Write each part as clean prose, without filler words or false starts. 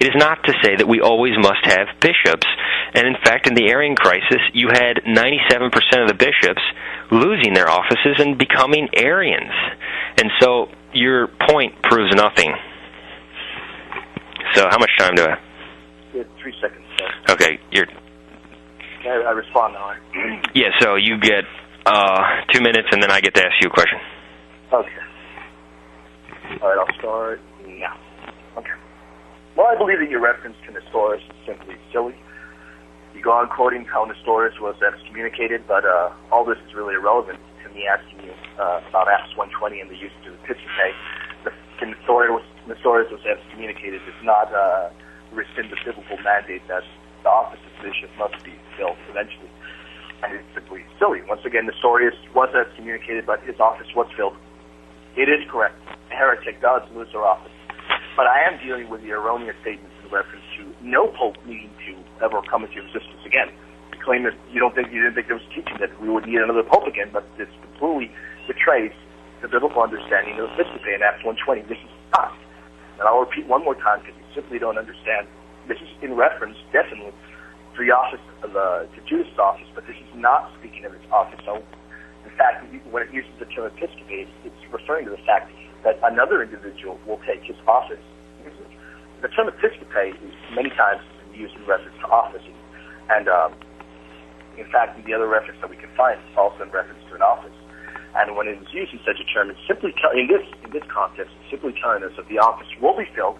It is not to say that we always must have bishops. And in fact, in the Arian crisis, you had 97% of the bishops losing their offices and becoming Arians. And so your point proves nothing. So how much time do I have? You have 3 seconds. Okay, I respond now. Yeah, so you get 2 minutes, and then I get to ask you a question. Okay. All right, I'll start now. Okay. Well, I believe that your reference to Nestorius is simply silly. You go on quoting how Nestorius was excommunicated, but all this is really irrelevant to me asking you about Acts 1:20 and the use of the episcopate. Nestorius was excommunicated does not rescind the biblical mandate that the office of bishop must be filled eventually. And it's simply silly. Once again, Nestorius was excommunicated, but his office was filled. It is correct. A heretic does lose their office. But I am dealing with the erroneous statements in reference to no pope needing to ever come into existence again. You claim that you didn't think there was teaching that we would need another pope again, but this completely betrays the biblical understanding of episcopate in Acts 1:20. This is not. And I'll repeat one more time because you simply don't understand. This is in reference, definitely, to the office of to Judas' office, but this is not speaking of his office. So, in fact, when it uses the term episcopate, it's referring to the fact that another individual will take his office. The term episcopate is many times used in reference to office, and in fact, the other reference that we can find is also in reference to an office. And when it is used in such a term, it's simply in this context, it's simply telling us that the office will be filled.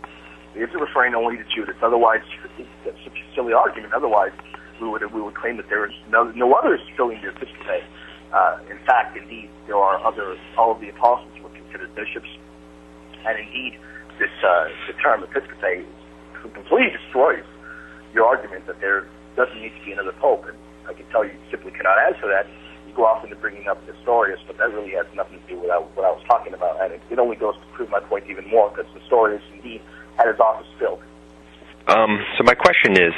It isn't referring only to Judas. Otherwise, it's such a silly argument. Otherwise, we would claim that there is no others filling the episcopate. In fact, indeed, there are all of the apostles were considered bishops, and indeed, the term episcopate completely destroys your argument that there doesn't need to be another pope. And I can tell you simply cannot answer that. You go off into bringing up Nestorius, but that really has nothing to do with what I was talking about, and it only goes to prove my point even more, because Nestorius indeed had his office filled. So my question is,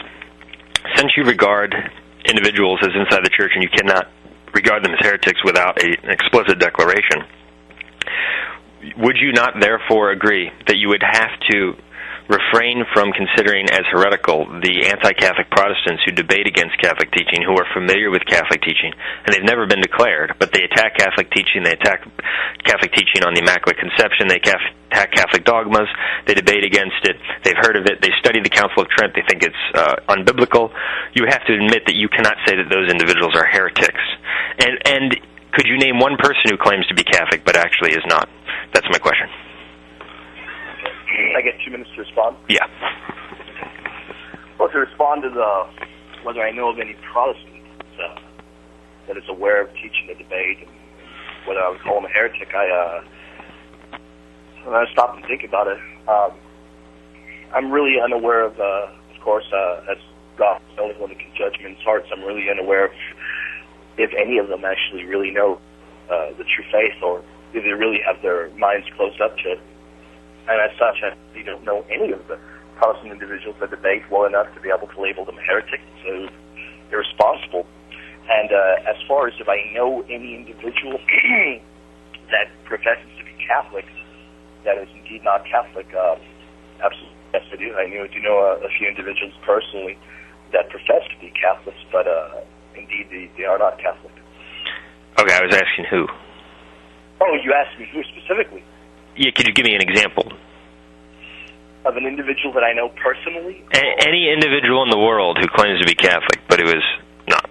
since you regard individuals as inside the church and you cannot regard them as heretics without an explicit declaration, would you not therefore agree that you would have to refrain from considering as heretical the anti-Catholic Protestants who debate against Catholic teaching, who are familiar with Catholic teaching, and they've never been declared, but they attack Catholic teaching, they attack Catholic teaching on the Immaculate Conception, they attack Catholic dogmas, they debate against it, they've heard of it, they study the Council of Trent, they think it's unbiblical. You have to admit that you cannot say that those individuals are heretics. And could you name one person who claims to be Catholic but actually is not? That's my question. I get 2 minutes to respond? Yeah. Well, to respond to whether I know of any Protestant that is aware of teaching the debate and whether I would call him a heretic, when I stop and think about it, I'm really unaware of course, as God is the only one who can judge men's hearts, I'm really unaware of if any of them actually really know the true faith, or if they really have their minds closed up to it. And as such, I really don't know any of the Protestant individuals that debate well enough to be able to label them heretic, so irresponsible. And as far as if I know any individual that professes to be Catholic that is indeed not Catholic, absolutely, yes, I do. I do know a few individuals personally that profess to be Catholics, but indeed they are not Catholic. Okay, I was asking who. Oh, you asked me who specifically? Yeah, could you give me an example? Of an individual that I know personally? Any individual in the world who claims to be Catholic, but who is not.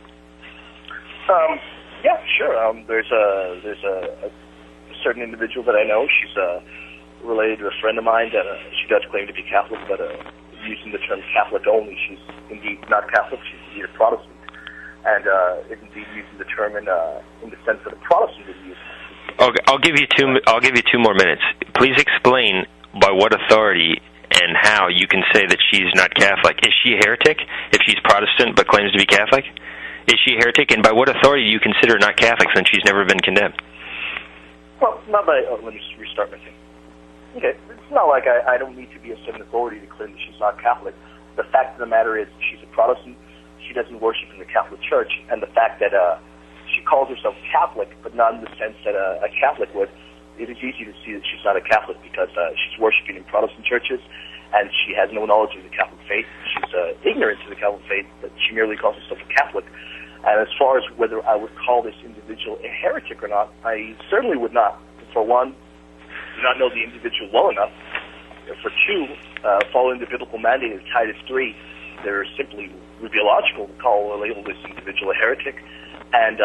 Yeah, sure. There's a certain individual that I know. She's related to a friend of mine that she does claim to be Catholic, but using the term Catholic only, she's indeed not Catholic. She's indeed a Protestant, and is indeed using the term in the sense that a Protestant would use. Okay, I'll give you 2 more minutes. Please explain by what authority and how you can say that she's not Catholic. Is she a heretic if she's Protestant but claims to be Catholic? Is she a heretic, and by what authority do you consider her not Catholic since she's never been condemned? Well, not by... let me restart my thing. Okay, it's not like I don't need to be a certain authority to claim that she's not Catholic. The fact of the matter is she's a Protestant. She doesn't worship in the Catholic Church, and the fact that she calls herself Catholic, but not in the sense that a Catholic would, it is easy to see that she's not a Catholic because she's worshiping in Protestant churches, and she has no knowledge of the Catholic faith. She's ignorant to the Catholic faith, but she merely calls herself a Catholic. And as far as whether I would call this individual a heretic or not, I certainly would not. For one, do not know the individual well enough. For two, following the biblical mandate of Titus 3, they're simply would be illogical to call or label this individual a heretic. And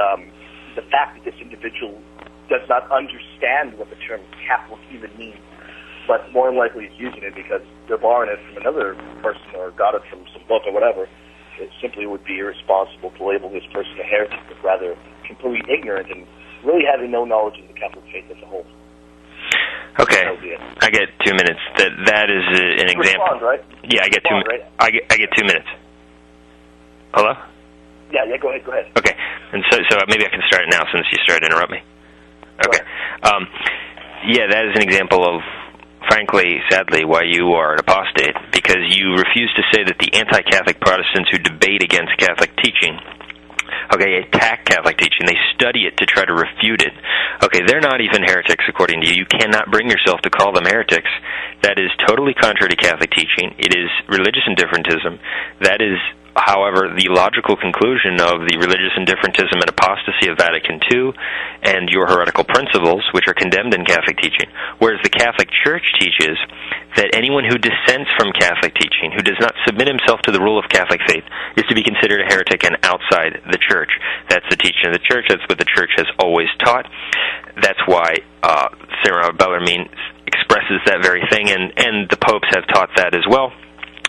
the fact that this individual does not understand what the term Catholic even means, but more than likely is using it because they're borrowing it from another person or got it from some book or whatever, it simply would be irresponsible to label this person a heretic, but rather completely ignorant and really having no knowledge of the Catholic faith as a whole. Okay, I get 2 minutes. That is an example. Respond, right? Yeah, I get 2 minutes. I get 2 minutes. Hello? Yeah, go ahead. Okay, and so maybe I can start it now since you started to interrupt me. Okay. Yeah, that is an example of, frankly, sadly, why you are an apostate, because you refuse to say that the anti-Catholic Protestants who debate against Catholic teaching, attack Catholic teaching, they study it to try to refute it. Okay, they're not even heretics according to you. You cannot bring yourself to call them heretics. That is totally contrary to Catholic teaching. It is religious indifferentism. That is, however, the logical conclusion of the religious indifferentism and apostasy of Vatican II and your heretical principles, which are condemned in Catholic teaching, whereas the Catholic Church teaches that anyone who dissents from Catholic teaching, who does not submit himself to the rule of Catholic faith, is to be considered a heretic and outside the Church. That's the teaching of the Church. That's what the Church has always taught. That's why St. Bellarmine expresses that very thing, and the popes have taught that as well.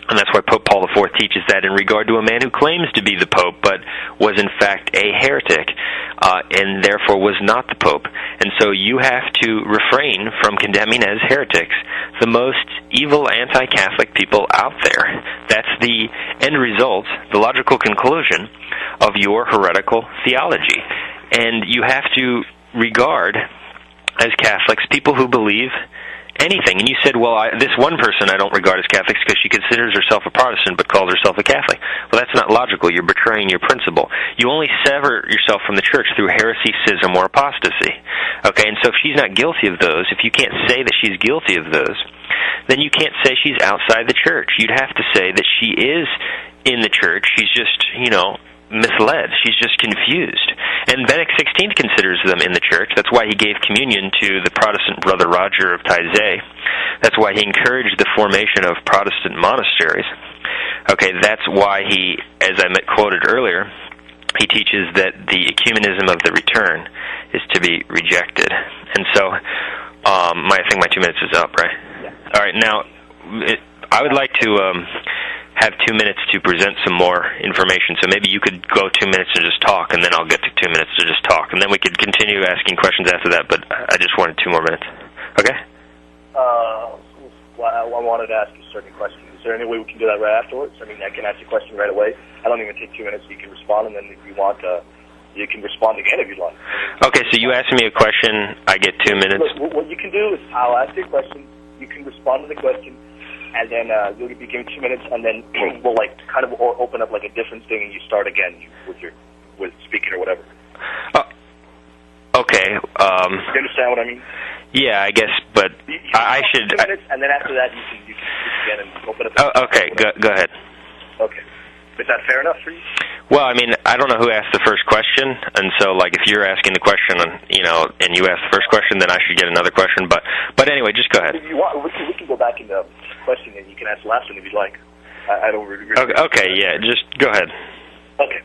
And that's why Pope Paul IV teaches that in regard to a man who claims to be the Pope, but was in fact a heretic, and therefore was not the Pope. And so you have to refrain from condemning as heretics the most evil anti-Catholic people out there. That's the end result, the logical conclusion of your heretical theology. And you have to regard as Catholics people who believe anything. And you said, well, this one person I don't regard as Catholics because she considers herself a Protestant but calls herself a Catholic. Well, that's not logical. You're betraying your principle. You only sever yourself from the Church through heresy, schism, or apostasy. Okay, and so if she's not guilty of those, if you can't say that she's guilty of those, then you can't say she's outside the Church. You'd have to say that she is in the Church. She's just, misled. She's just confused. And Benedict XVI considers them in the Church. That's why he gave communion to the Protestant Brother Roger of Taizé. That's why he encouraged the formation of Protestant monasteries. Okay, that's why he, as I quoted earlier, he teaches that the ecumenism of the return is to be rejected. And so, I think my 2 minutes is up, right? Yeah. All right, now, I would like to have 2 minutes to present some more information. So maybe you could go 2 minutes and just talk, and then I'll get to 2 minutes to just talk. And then we could continue asking questions after that, but I just wanted 2 more minutes. Okay? Well, I wanted to ask you a certain question. Is there any way we can do that right afterwards? I mean, I can ask you a question right away. I don't even take 2 minutes, so you can respond, and then if you want, you can respond again if you'd like. Okay, so you ask me a question, I get 2 minutes. Look, what you can do is I'll ask you a question, you can respond to the question, and then you'll be given 2 minutes, and then we'll kind of open up like a different thing, and you start again with speaking or whatever. Okay. You understand what I mean? Yeah, I guess, but I should. 2 minutes, and then after that you can again and open up. Okay, go ahead. Okay. Is that fair enough for you? Well, I mean, I don't know who asked the first question, and so, if you're asking the question, and you ask the first question, then I should get another question. But anyway, just go ahead. If you want, we can go back in the question, and you can ask the last one if you'd like. I don't really. Okay, yeah, just go ahead. Okay.